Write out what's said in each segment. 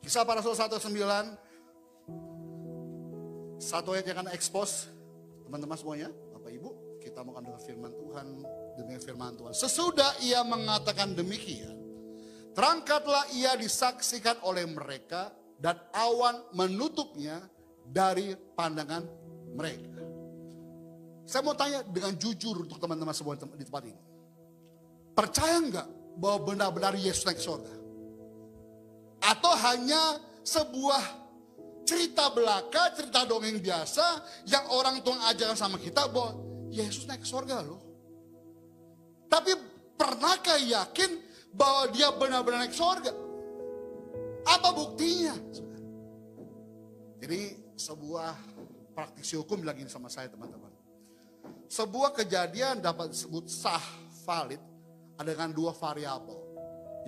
Kisah Para Rasul 1:9. Satu ayat yang akan expose teman-teman semuanya, Bapak Ibu, kita mau dengar firman Tuhan, demi firman Tuhan. Sesudah ia mengatakan demikian, terangkatlah ia disaksikan oleh mereka dan awan menutupnya dari pandangan mereka. Saya mau tanya dengan jujur untuk teman-teman semua di tempat ini. Percaya enggak bahwa benar-benar Yesus naik ke surga? Atau hanya sebuah cerita belaka, cerita dongeng biasa yang orang tua ajarkan sama kita bahwa Yesus naik ke surga loh. Tapi pernahkah yakin bahwa dia benar-benar naik ke surga? Apa buktinya? Jadi sebuah praktisi hukum bilang gini sama saya teman-teman. Sebuah kejadian dapat disebut sah, valid, ada dengan dua variabel.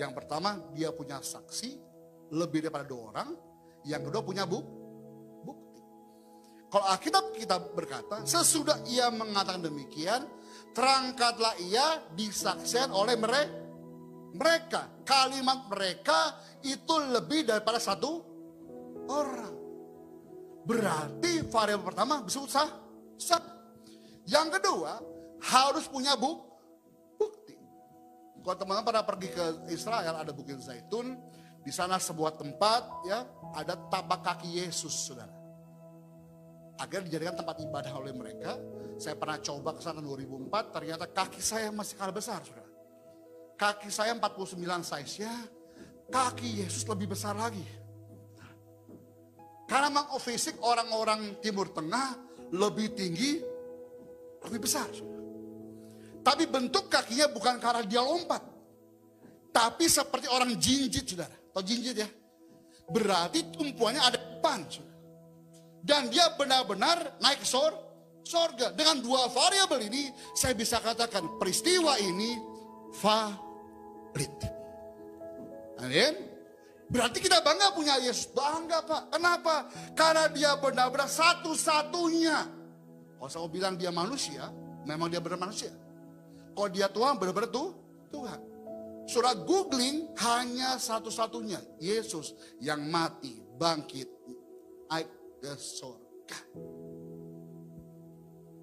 Yang pertama dia punya saksi lebih daripada 2 orang. Yang kedua punya bukti. Kalau Alkitab kita berkata, sesudah ia mengatakan demikian, terangkatlah ia disaksikan oleh mereka. Kalimat mereka itu lebih daripada 1 orang. Berarti variabel pertama disebut sah. Yang kedua harus punya bukti. Kalau teman-teman pada pergi ke Israel, ada Bukit Zaitun. Di sana sebuah tempat ya, ada tapak kaki Yesus, saudara. Agar dijadikan tempat ibadah oleh mereka. Saya pernah coba ke sana 2004, ternyata kaki saya masih kalah besar, saudara. Kaki saya 49 size-nya, kaki Yesus lebih besar lagi. Karena memang fisik orang-orang Timur Tengah lebih tinggi, lebih besar, saudara. Tapi bentuk kakinya bukan karena dia lompat. Tapi seperti orang jinjit, saudara. Atau jinjit ya. Berarti tumpuannya ada depan, saudara. Dan dia benar-benar naik ke sorga. Dengan 2 variabel ini, saya bisa katakan peristiwa ini valid. Amin. Berarti kita bangga punya Yesus. Bangga Pak. Kenapa? Karena dia benar-benar satu-satunya. Kalau saya mau bilang dia manusia, memang dia benar manusia. Kalau dia Tuhan, benar-benar Tuhan. Surah googling hanya satu-satunya. Yesus yang mati, bangkit, naik ke surga.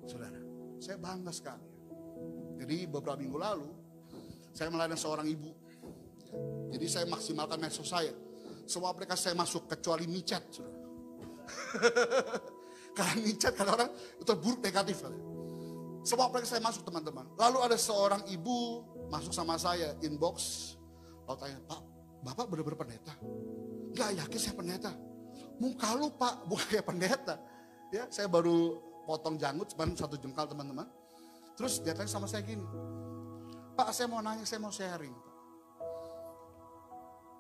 Saudara, saya bangga sekali. Jadi beberapa minggu lalu, saya melayani seorang ibu. Jadi saya maksimalkan medsos saya. Semua aplikasi saya masuk, kecuali micet. Saudara. Karena micet, karena orang itu buruk negatif. Semua aplikasi saya masuk teman-teman. Lalu ada seorang ibu masuk sama saya, inbox. Lalu tanya, Pak, Bapak benar-benar pendeta? Gak yakin saya pendeta. Muka lu Pak, bukan kayak pendeta. Ya, saya baru potong janggut, cuma 1 jengkal teman-teman. Terus dia tanya sama saya gini, Pak saya mau nanya, saya mau sharing.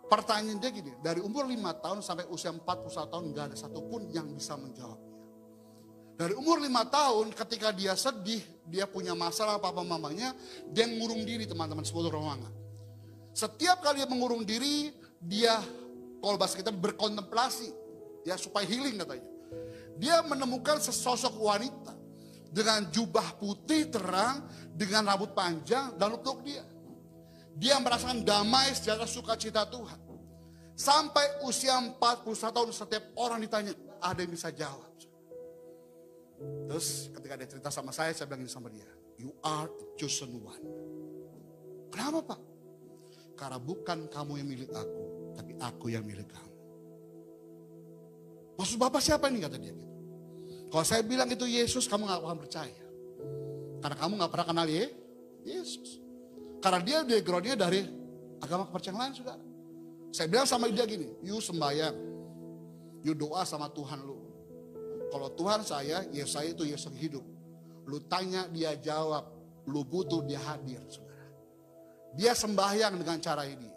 Pertanyaan dia gini, dari umur 5 tahun sampai usia 41 tahun gak ada satupun yang bisa menjawabnya. Dari umur 5 tahun ketika dia sedih, dia punya masalah papa mamanya, dia ngurung diri teman-teman 10 ruangan. Setiap kali dia mengurung diri, dia kalau bahasa kita berkontemplasi, ya supaya healing katanya. Dia menemukan sesosok wanita dengan jubah putih terang, dengan rambut panjang dan peluk dia. Dia merasakan damai, sejahtera, sukacita Tuhan. Sampai usia 41 tahun setiap orang ditanya, ada yang bisa jawab. Terus ketika dia cerita sama saya bilang ini sama dia, you are the chosen one. Kenapa Pak? Karena bukan kamu yang milik aku, tapi aku yang milik kamu. Maksud Bapak siapa ini, kata dia gitu. Kalau saya bilang itu Yesus, kamu gak akan percaya. Karena kamu gak pernah kenal Yesus. Karena dia backgroundnya dari agama kepercayaan lain, saudara. Saya bilang sama dia gini, you sembahyang, you doa sama Tuhan lu. Kalau Tuhan saya, ya saya itu Yesus yang hidup. Lu tanya dia jawab, lu butuh dia hadir, saudara. Dia sembahyang dengan cara ini.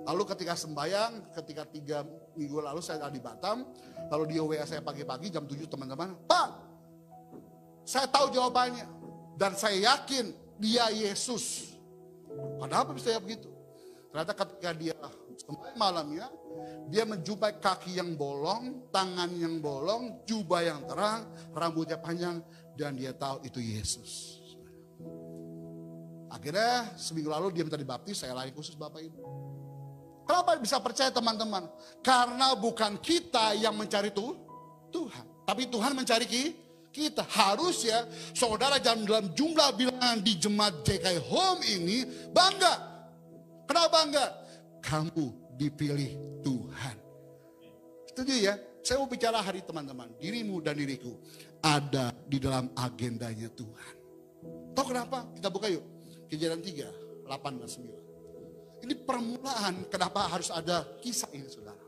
Lalu ketika sembahyang, ketika 3 minggu lalu saya ada di Batam, lalu dia WA saya pagi-pagi jam 7 teman-teman, Pak, saya tahu jawabannya. Dan saya yakin dia Yesus. Kenapa bisa ya begitu? Ternyata ketika dia sembahyang malamnya, dia menjumpai kaki yang bolong, tangan yang bolong, jubah yang terang, rambutnya panjang, dan dia tahu itu Yesus. Akhirnya seminggu lalu dia minta dibaptis, saya layani khusus Bapak Ibu. Kenapa Kenapa bisa percaya teman-teman? Karena bukan kita yang mencari Tuhan. Tapi Tuhan mencari kita. Harusnya saudara dalam jumlah bilangan di jemaat JKI Home ini bangga. Kenapa bangga? Kamu dipilih Tuhan. Setuju ya? Saya mau bicara hari teman-teman. Dirimu dan diriku ada di dalam agendanya Tuhan. Tahu kenapa? Kita buka yuk. Kejadian 3, 8 dan 9. Ini permulaan kenapa harus ada kisah ini, saudara.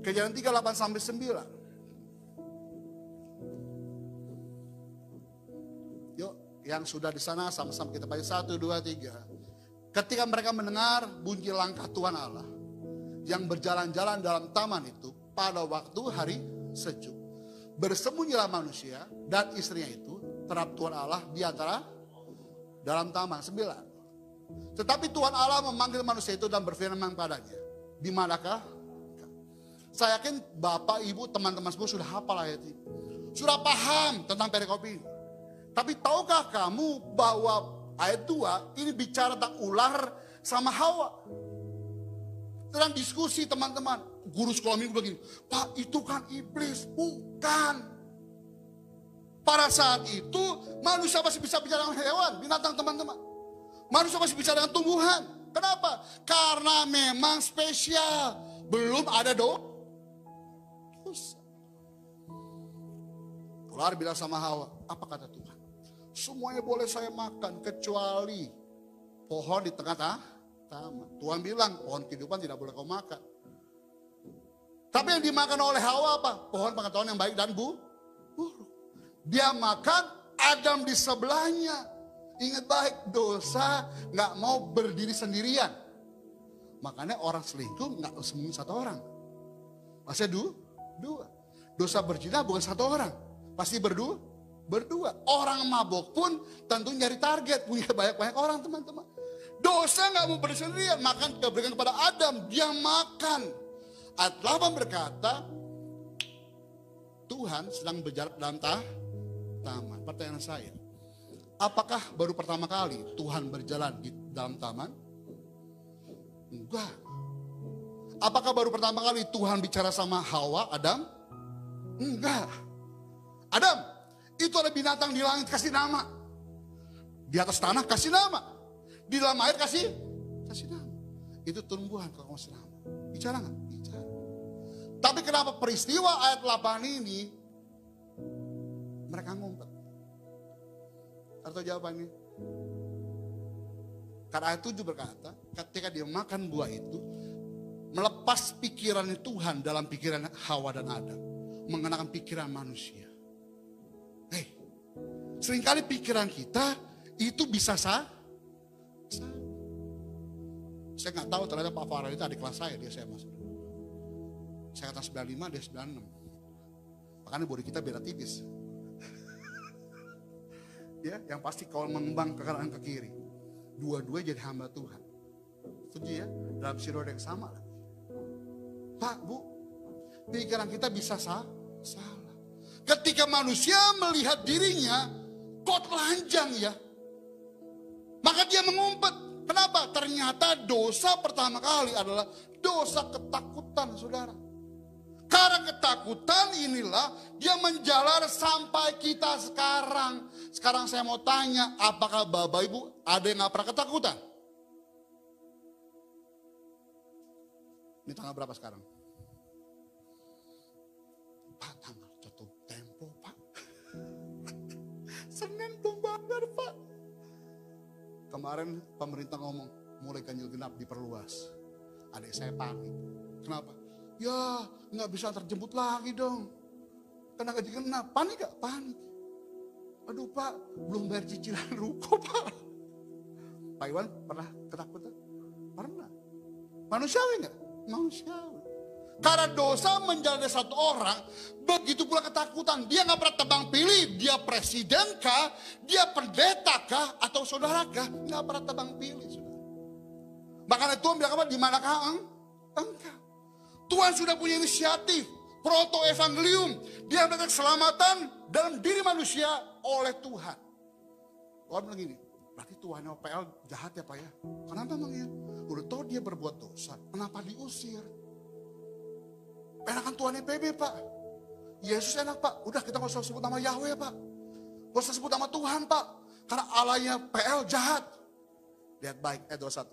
Kejadian 3, 8 sampai 9. Yuk, yang sudah di sana sama-sama kita baca 1, 2, 3. Ketika mereka mendengar bunyi langkah Tuhan Allah yang berjalan-jalan dalam taman itu pada waktu hari sejuk, bersembunyilah manusia dan istrinya itu terhadap Tuhan Allah di antara dalam taman. 9. Tetapi Tuhan Allah memanggil manusia itu dan berfirman padanya, di manakah? Saya yakin Bapak, Ibu, teman-teman semua sudah hafal ayat ini. Sudah paham tentang perikop ini. Tapi tahukah kamu bahwa ayat 2 ini bicara tentang ular sama Hawa? Sedang diskusi teman-teman. Guru sekolah minggu begini, Pak itu kan iblis. Bukan. Pada saat itu manusia masih bisa bicara dengan hewan, binatang teman-teman. Manusia masih bicara dengan tumbuhan. Kenapa? Karena memang spesial. Belum ada dosa. Ular bilang sama Hawa, apa kata Tuhan? Semuanya boleh saya makan kecuali pohon di tengah taman. Tuhan bilang pohon kehidupan tidak boleh kau makan. Tapi yang dimakan oleh Hawa apa? Pohon pengetahuan yang baik dan buruk. Dia makan, Adam di sebelahnya. Ingat baik, dosa gak mau berdiri sendirian. Makanya orang selingkuh gak sembunyi satu orang. Masih dua. Dosa berzina bukan satu orang. Pasti berdua. Orang mabok pun tentu nyari target. Punya banyak-banyak orang teman-teman. Dosa gak mau berdiri sendirian. Makan diberikan kepada Adam. Dia makan. Ayat 8 berkata, Tuhan sedang berjalan dalam taman. Pertanyaan saya, apakah baru pertama kali Tuhan berjalan di dalam taman? Enggak. Apakah baru pertama kali Tuhan bicara sama Hawa, Adam? Enggak. Adam, itu ada binatang di langit, kasih nama. Di atas tanah, kasih nama. Di dalam air, kasih nama. Itu tumbuhan, kalau kasih nama. Bicara nggak? Bicara. Tapi kenapa peristiwa ayat 8 ini mereka ngumpet? Atau jawabannya? Karena ayat 7 berkata, ketika dia makan buah itu, melepas pikiran Tuhan dalam pikiran Hawa dan Adam, mengenakan pikiran manusia. Seringkali pikiran kita itu bisa salah. Saya nggak tahu ternyata Pak Farah itu adik kelas saya, dia SMA. Saya kata 95, dia 96. Makanya bodi kita beda tipis. Ya, yang pasti kalau mengembang ke kanan ke kiri, dua-dua jadi hamba Tuhan. Setuju ya? Dalam sirode yang sama lah. Pak, Bu, pikiran kita bisa salah. Ketika manusia melihat dirinya, kok telanjang ya? Maka dia mengumpet. Kenapa? Ternyata dosa pertama kali adalah dosa ketakutan, saudara. Karena ketakutan inilah dia menjalar sampai kita sekarang. Sekarang saya mau tanya, apakah Bapak Ibu ada yang gak pernah ketakutan? Ini tanggal berapa sekarang? Pak, tanggal jatuh tempo, Pak. Senin belum bayar, Pak. Kemarin pemerintah ngomong, mulai ganjil genap diperluas. Adik saya panik. Kenapa? Ya, nggak bisa terjemput lagi dong. Kena ganjil genap. Panik gak? Panik. Aduh Pak, belum bayar cicilan ruko Pak. Pak Iwan pernah ketakutan? Pernah. Manusiawi nggak? Manusiawi. Karena dosa menjalani satu orang, begitu pula ketakutan. Dia nggak pernah tebang pilih, dia presiden kah, dia pendeta kah, atau saudara kah, nggak pernah tebang pilih. Saudara. Makanya Tuhan bilang apa? Di manakah engkau? Tuhan sudah punya inisiatif, proto evangelium, dia mendatangkan keselamatan dalam diri manusia oleh Tuhan. Tuhan bilang gini, berarti Tuhan OPL jahat ya Pak ya? Kenapa emang ya? Udah tahu dia berbuat dosa, kenapa diusir? Enakan Tuhan PB Pak. Yesus enak Pak, udah kita gak usah sebut nama Yahweh Pak. Gak usah sebut nama Tuhan Pak. Karena Allahnya PL jahat. Lihat baik, ayat 21.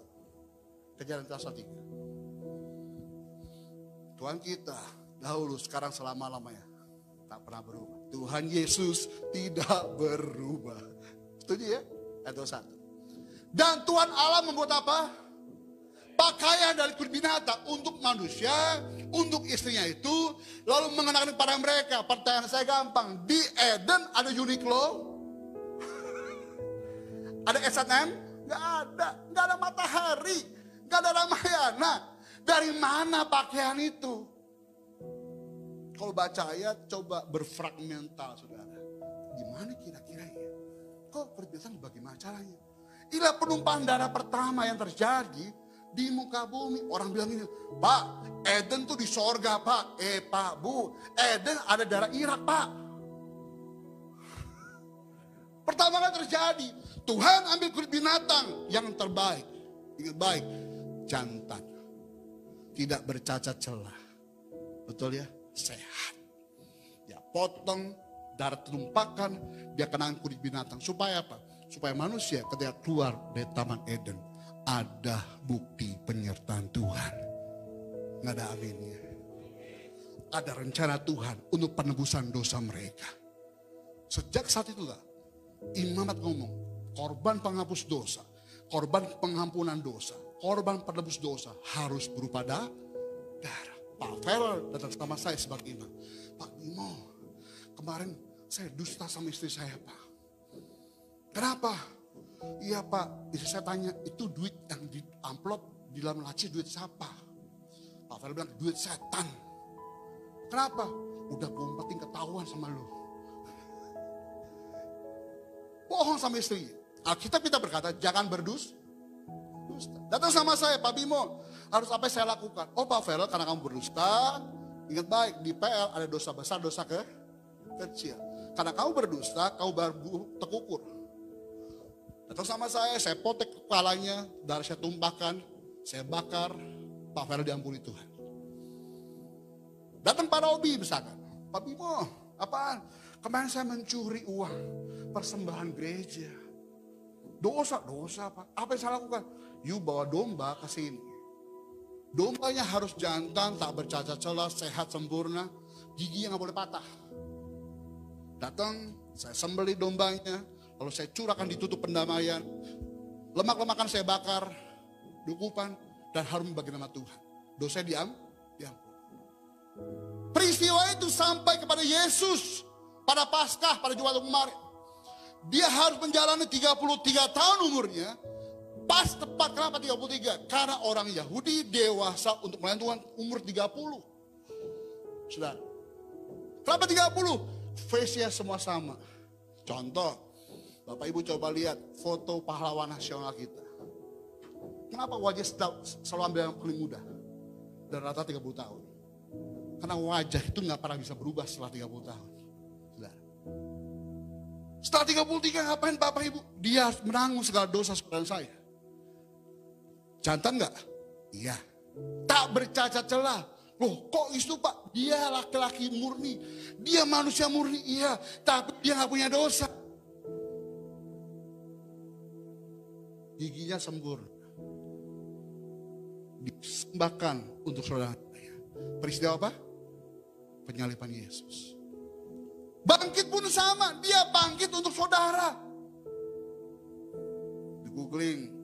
Kejadian 3. Tuhan kita dahulu, sekarang selama-lamanya tak pernah berubah. Tuhan Yesus tidak berubah. Setuju ya? Ayat 21. Dan Tuhan Allah membuat apa? Pakaian dari kulit binatang untuk manusia, untuk istrinya itu, lalu mengenakan kepada mereka. Pertanyaan saya gampang, di Eden ada Uniqlo? Ada H&M? Gak ada Matahari, gak ada Ramayana. Dari mana pakaian itu? Kalau baca ayat, coba berfragmental, saudara. Gimana kira-kira ya? Kok kulit binatang bagaimana caranya? Inilah penumpahan darah pertama yang terjadi di muka bumi. Orang bilang ini, Pak, Eden tuh di sorga Pak. Pak, Bu, Eden ada darah Irak Pak. Pertama kali terjadi, Tuhan ambil kulit binatang yang terbaik. Ingat baik, jantan. Tidak bercacat celah. Betul ya? Sehat. Ya, potong, darah tumpahkan, dia kenakan kulit binatang. Supaya apa? Supaya manusia ketika keluar dari Taman Eden, ada bukti penyertaan Tuhan. Nggak ada aminnya. Ada rencana Tuhan untuk penebusan dosa mereka. Sejak saat itulah imamat ngomong, korban penghapus dosa, korban pengampunan dosa, korban penebus dosa harus berupa darah. Pak Ferel datang sama saya sebagai imam. Pak Bimo, kemarin saya dusta sama istri saya Pak. Kenapa? Iya Pak, istri saya tanya, itu duit yang di amplop di dalam laci duit siapa? Pak Ferel bilang, duit setan. Kenapa? Udah gue umpetin ketahuan sama lu. Bohong sama istri. Alkitab kita berkata, jangan berdusta. Datang sama saya, Pak Bimo, harus apa yang saya lakukan? Oh Pak Ferel, karena kamu berdusta, ingat baik, di PL ada dosa besar, dosa kecil. Karena kamu berdusta, kamu baru terkukur. Datang sama saya potek kepalanya, darah saya tumpahkan, saya bakar, Pak Ferel diampuni Tuhan. Datang Pak Robi misalkan, Pak Bimo, apaan? Kemarin saya mencuri uang persembahan gereja. Dosa Pak. Apa yang saya lakukan? You bawa domba ke sini. Dombanya harus jantan, tak bercacat celah, sehat sempurna, giginya nggak boleh patah. Datang, saya sembelih dombanya, lalu saya curahkan di tutup pendamaian. Lemak-lemakan saya bakar, dukupan, dan harum bagi nama Tuhan. Dosa diampuni. Peristiwa itu sampai kepada Yesus pada Paskah, pada Jumat kemarin. Dia harus menjalani 33 tahun umurnya. Pas tepat, kenapa 33? Karena orang Yahudi dewasa untuk melayani Tuhan umur 30. Saudara, kenapa 30? Face-nya semua sama. Contoh, Bapak Ibu coba lihat foto pahlawan nasional kita. Kenapa wajah selalu ambil yang paling muda? Dan rata 30 tahun. Karena wajah itu gak pernah bisa berubah setelah 30 tahun. Saudara, setelah 33 ngapain Bapak Ibu? Dia harus menanggung segala dosa saudara saya. Jantan gak? Iya. Tak bercacat celah. Loh kok itu Pak? Dia laki-laki murni. Dia manusia murni. Iya. Tapi dia gak punya dosa. Giginya sempurna. Disembahkan untuk saudara. Peristiwa apa? Penyaliban Yesus. Bangkit pun sama. Dia bangkit untuk saudara. Di googling.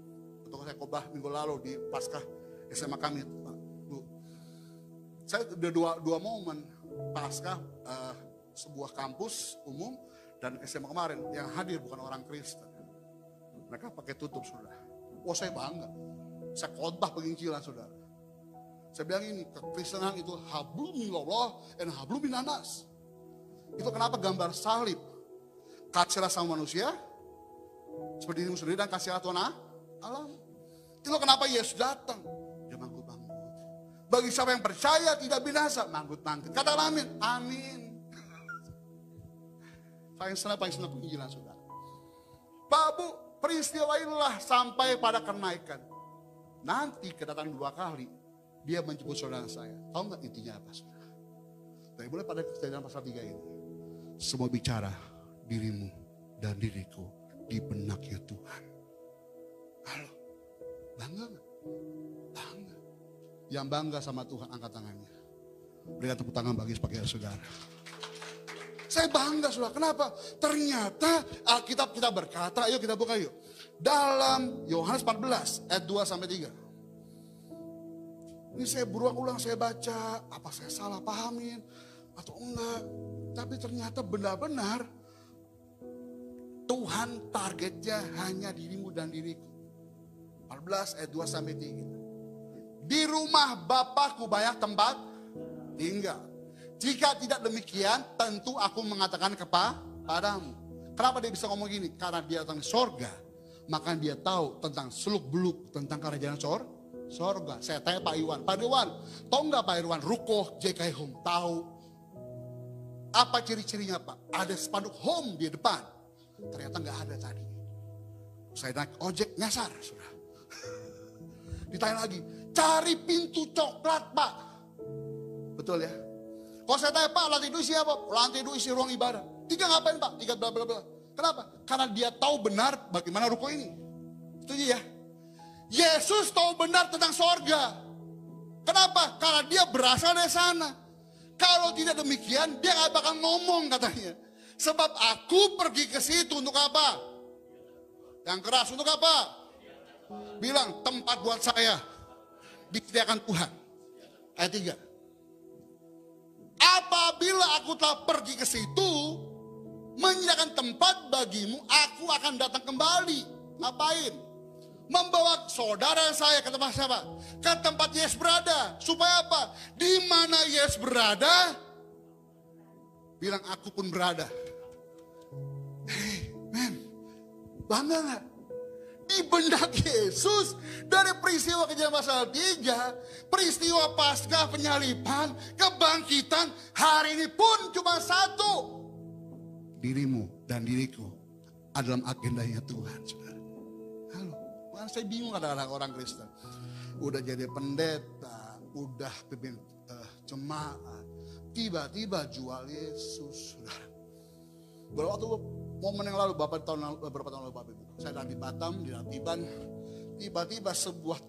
Untuk saya khotbah minggu lalu di Paskah SMA kami. Pak, Bu. Saya udah dua momen. Paskah sebuah kampus umum. Dan SMA kemarin. Yang hadir bukan orang Kristen. Mereka pakai tutup saudara. Wah saya bangga. Saya khotbah penginjilan saudara. Saya bilang ini, kekristenan itu hablum minallah dan hablum minanas. Itu kenapa gambar salib. Kasihlah sama manusia, seperti dirimu sendiri dan kasihlah Tuhan alam. Itu kenapa Yesus datang. Dia manggut-manggut. Bagi siapa yang percaya tidak binasa, manggut-manggut. Katakan amin. Amin. Paling senang penginjilan saudara. Pak Bu, peristiwa inilah sampai pada kenaikan. nanti kedatangan 2 kali, dia menjemput saudara saya. Tahu nggak intinya apa, saudara? Dari mulai pada kejadian pasal 3 ini, semua bicara dirimu dan diriku di benaknya Tuhan. Halo, bangga nggak? Bangga. Yang bangga sama Tuhan angkat tangannya. Berikan tepuk tangan bagi sebagian saudara. Saya bangga, saudara. Kenapa? Ternyata Alkitab kita berkata, ayo kita buka yuk. Dalam Yohanes 14 ayat 2 sampai 3. Ini saya berulang-ulang saya baca, apa saya salah pahamin atau enggak. Tapi ternyata benar-benar Tuhan targetnya hanya dirimu dan diriku. 14 ayat 2 sampai 3. Di rumah Bapakku banyak tempat tinggal. Jika tidak demikian, tentu aku mengatakan kepadamu. Kenapa dia bisa ngomong gini? Karena dia datang sorga, maka dia tahu tentang seluk-beluk tentang kerajaan sorga. Saya tanya Pak Iwan, tahu nggak Pak Irwan, Rukoh JKI Home tahu? Apa ciri-cirinya Pak? Ada spanduk home di depan. Ternyata nggak ada tadi. Saya naik ojek nyasar, sudah. Ditanya lagi, cari pintu coklat Pak. Betul ya? Kalau saya tanya Pak, lantai 2 isi apa? Lantai 2 isi ruang ibadah. 3 ngapain Pak? 3 bla bla bla. Kenapa? Karena dia tahu benar bagaimana ruko ini. Setuju ya? Yesus tahu benar tentang sorga. Kenapa? Karena dia berasal dari sana. Kalau tidak demikian, dia gak bakal ngomong katanya. Sebab aku pergi ke situ untuk apa? Yang keras untuk apa? Bilang tempat buat saya disediakan Tuhan. Ayat 3. Apabila aku telah pergi ke situ, menyediakan tempat bagimu, aku akan datang kembali. Ngapain? Membawa saudara saya ke tempat siapa? Ke tempat Yesus berada. Supaya apa? Di mana Yesus berada, bilang aku pun berada. Hey, men, bangga gak? Di benak Yesus dari peristiwa kejadian pasal 3, peristiwa pasca penyaliban, kebangkitan, hari ini pun cuma satu. Dirimu dan diriku adalah agendanya Tuhan, saudara. Halo, saya bingung kadang-kadang orang Kristen. Udah jadi pendeta, udah pimpin jemaat, tiba-tiba jual Yesus, saudara. Waktu momen yang lalu, beberapa tahun lalu Bapak Ibu, saya di Batam, di Natiban, tiba-tiba sebuah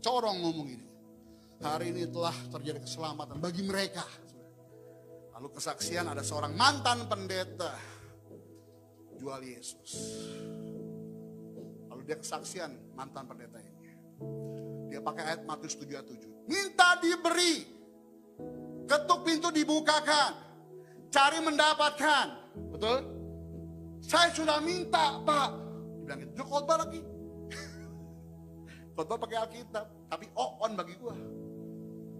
corong ngomong ini. Hari ini telah terjadi keselamatan bagi mereka. Lalu kesaksian ada seorang mantan pendeta jual Yesus. Lalu dia kesaksian mantan pendeta ini. Dia pakai ayat Matius 7:7. Minta diberi, ketuk pintu dibukakan, cari mendapatkan. Betul? Saya sudah minta Pak. Bilang itu khotbah lagi. Khotbah pakai Alkitab, tapi on bagi gua.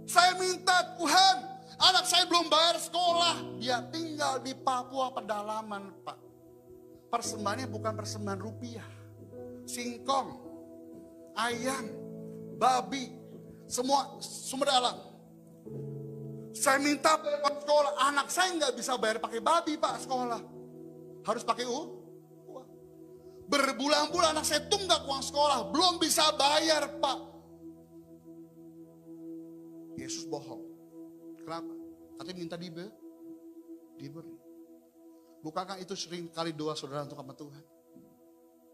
Saya minta Tuhan, anak saya belum bayar sekolah, dia tinggal di Papua pedalaman Pak. Persembahannya bukan persembahan rupiah, singkong, ayam, babi, semua sumber alam. Saya minta bayar sekolah, anak saya nggak bisa bayar pakai babi Pak sekolah, harus pakai uang. Berbulan-bulan anak saya tunggak uang sekolah, belum bisa bayar Pak. Yesus bohong. Kenapa? Katanya minta diberi. Bukankah itu sering kali doa saudara untuk sama Tuhan?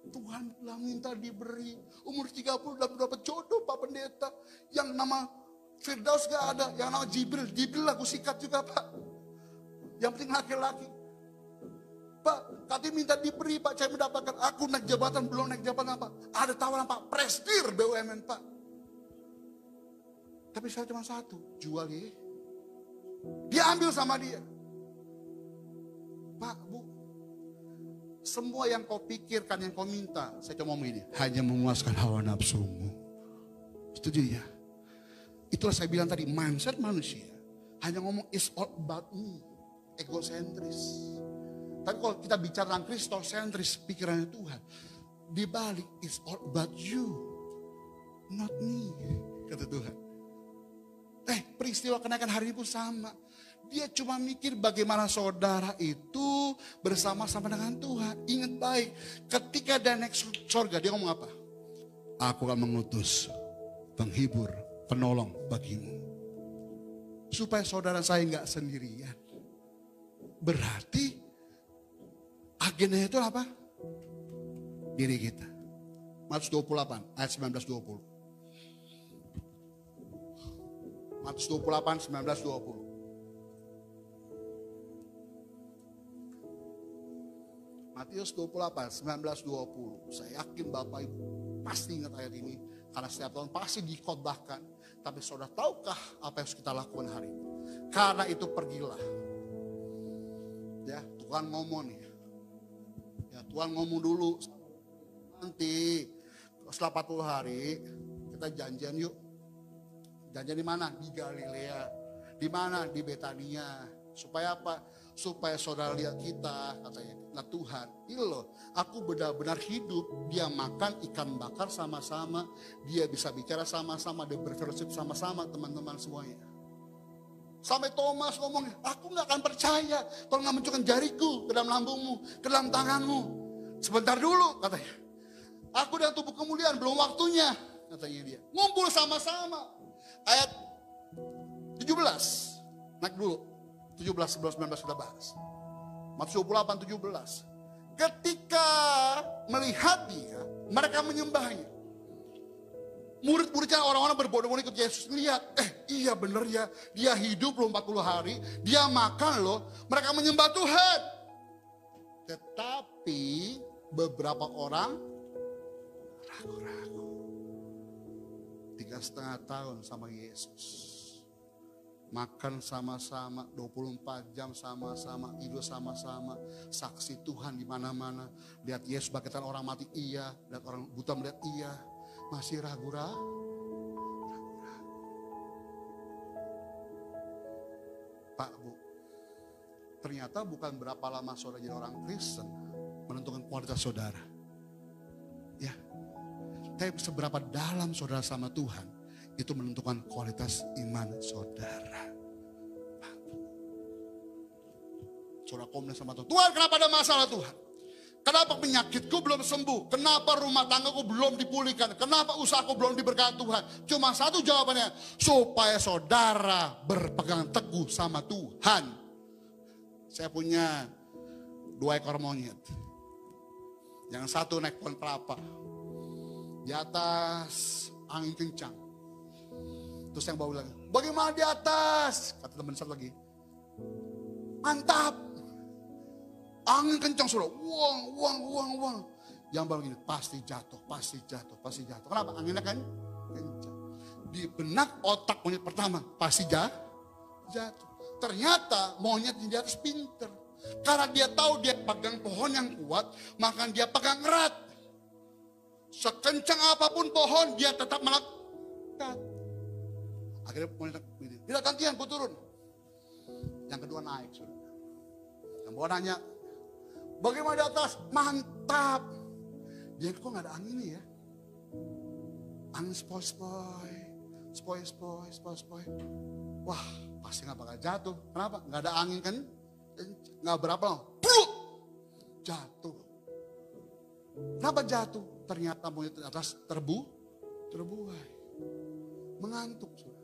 Tuhan bilang minta diberi. Umur 30 udah dapat jodoh Pak Pendeta. Yang nama Firdaus gak ada. Yang nama Jibril aku sikat juga Pak. Yang penting laki-laki. Pak, katanya minta diberi Pak, saya mendapatkan. Aku naik jabatan, belum naik jabatan apa. Ada tawaran Pak, Prestir BUMN Pak. Tapi saya cuma satu, jual ya. Dia ambil sama dia. Pak, Bu, semua yang kau pikirkan, yang kau minta, saya cuma ngomong ini, hanya memuaskan hawa nafsumu. Setuju ya? Itulah saya bilang tadi, mindset manusia hanya ngomong it's all about me, egosentris. Tapi kalau kita bicara tentang Kristosentris, pikirannya Tuhan, di balik it's all about you, not me, kata Tuhan. Peristiwa kenaikan hari ini pun sama. Dia cuma mikir bagaimana saudara itu bersama-sama dengan Tuhan. Ingat baik, ketika dia naik surga, dia ngomong apa? Aku akan mengutus penghibur, penolong bagimu. Supaya saudara saya nggak sendirian. Berarti agendanya itu apa? Diri kita. Matius 28 ayat 19-20. Matius 28, 19-20. Matius 28, 19-20. Saya yakin Bapak Ibu pasti ingat ayat ini. Karena setiap tahun pasti dikhotbahkan. Tapi saudara tahukah apa yang harus kita lakukan hari ini? Karena itu pergilah. Ya, Tuhan ngomong nih. Ya, Tuhan ngomong dulu. Nanti setelah 40 hari kita janjian yuk. Janjian di mana? Di Galilea. Di mana? Di Betania. Supaya apa? Supaya saudara lihat kita, katanya. Nah Tuhan, ini loh, aku benar-benar hidup. Dia makan ikan bakar sama-sama. Dia bisa bicara sama-sama. Dia berfellowship sama-sama teman-teman semuanya. Sampai Thomas ngomong, aku gak akan percaya kalau gak menunjukkan jariku ke dalam lambungmu, ke dalam tanganmu. Sebentar dulu, katanya. Aku dan tubuh kemuliaan, belum waktunya, katanya dia. Ngumpul sama-sama. Ayat 17, naik dulu. 17, 11, 19 kita bahas. Matius 28, 17. Ketika melihat dia, mereka menyembahnya. Murid-muridnya orang-orang berbondong-bondong ikut Yesus. Lihat, iya bener ya. Dia hidup loh 40 hari. Dia makan loh. Mereka menyembah Tuhan. Tetapi beberapa orang ragu-ragu. 3,5 tahun sama Yesus. Makan sama-sama, 24 jam sama-sama, tidur sama-sama, saksi Tuhan di mana-mana. Lihat Yesus bagaikan orang mati, iya. Lihat orang buta melihat, iya. Masih ragu-ragu. Pak, Bu, ternyata bukan berapa lama saudara jadi orang Kristen menentukan kualitas saudara. Ya, tapi seberapa dalam saudara sama Tuhan itu menentukan kualitas iman saudara. Saudara komunikasi sama Tuhan. Tuhan, kenapa ada masalah Tuhan? Kenapa penyakitku belum sembuh? Kenapa rumah tanggaku belum dipulihkan? Kenapa usahaku belum diberkati Tuhan? Cuma satu jawabannya, supaya saudara berpegang teguh sama Tuhan. Saya punya 2 ekor monyet. Yang satu naik pohon kelapa. Di atas angin kencang. Terus yang bawa lagi, bagaimana di atas? Kata teman satu lagi, mantap. Angin kencang sudah, wang. Yang bawa gini, pasti jatuh. Kenapa? Anginnya kan kencang. Di benak otak monyet pertama, pasti jatuh. Ternyata monyet di atas pinter. Karena dia tahu dia pegang pohon yang kuat, maka dia pegang erat. Sekencang apapun pohon, dia tetap melekat. Akhirnya begini, tidak gantian, gue turun. Yang kedua naik sudah. Yang bawah nanya, bagaimana di atas? Mantap. Dia kok gak ada angin nih ya? Angin spoi-spoi. Wah, pasti gak bakal jatuh. Kenapa? Gak ada angin kan? Gak berapa lama. Jatuh. Kenapa jatuh? Ternyata monyet di atas terbuai. Mengantuk sudah.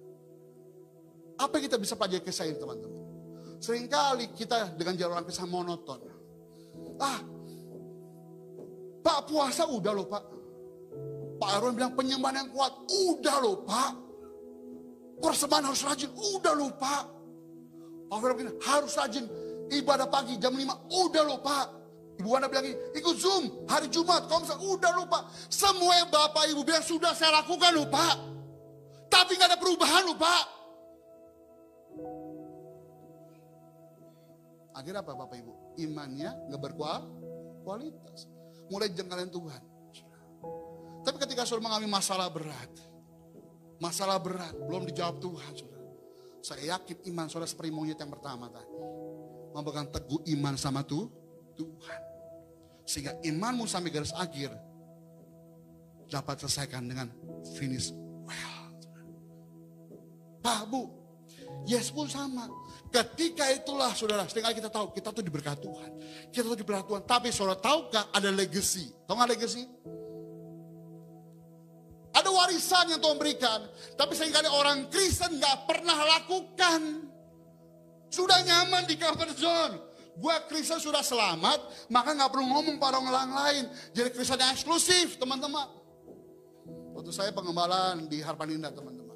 Apa yang kita bisa pelajari kisah ini teman-teman? Seringkali kita dengan jalan kisah monoton. Pak puasa udah loh Pak. Pak Aaron bilang penyembahan yang kuat. Udah loh Pak. Persembahan harus rajin. Udah loh Pak. Pak Aaron bilang harus rajin. Ibadah pagi jam 5. Udah loh Pak. Ibu Wanda bilang ikut Zoom hari Jumat. Udah loh Pak. Semua yang Bapak Ibu bilang sudah saya lakukan loh Pak. Tapi gak ada perubahan loh Pak. Akhirnya apa Bapak Ibu? Imannya gak berkualitas. Mulai jengkelin Tuhan. Tapi ketika saudara mengalami masalah berat, belum dijawab Tuhan saudara. Saya yakin iman saudara seperti monyet yang pertama tadi. Memegang teguh iman sama Tuhan. Sehingga imanmu sampai garis akhir dapat selesaikan dengan finish well. Pak, Bu, Yes pun sama. Ketika itulah saudara, seringkali kita tahu, kita tuh diberkati Tuhan. Kita tuh diberkati Tuhan. Tapi saudara tahukah ada legacy? Tahu gak legacy? Ada warisan yang Tuhan berikan. Tapi seringkali orang Kristen gak pernah lakukan. Sudah nyaman di comfort zone. Gua Kristen sudah selamat, maka gak perlu ngomong pada orang lain. Jadi Kristen yang eksklusif, teman-teman. Waktu saya pengembalaan di Harapan Indah, teman-teman.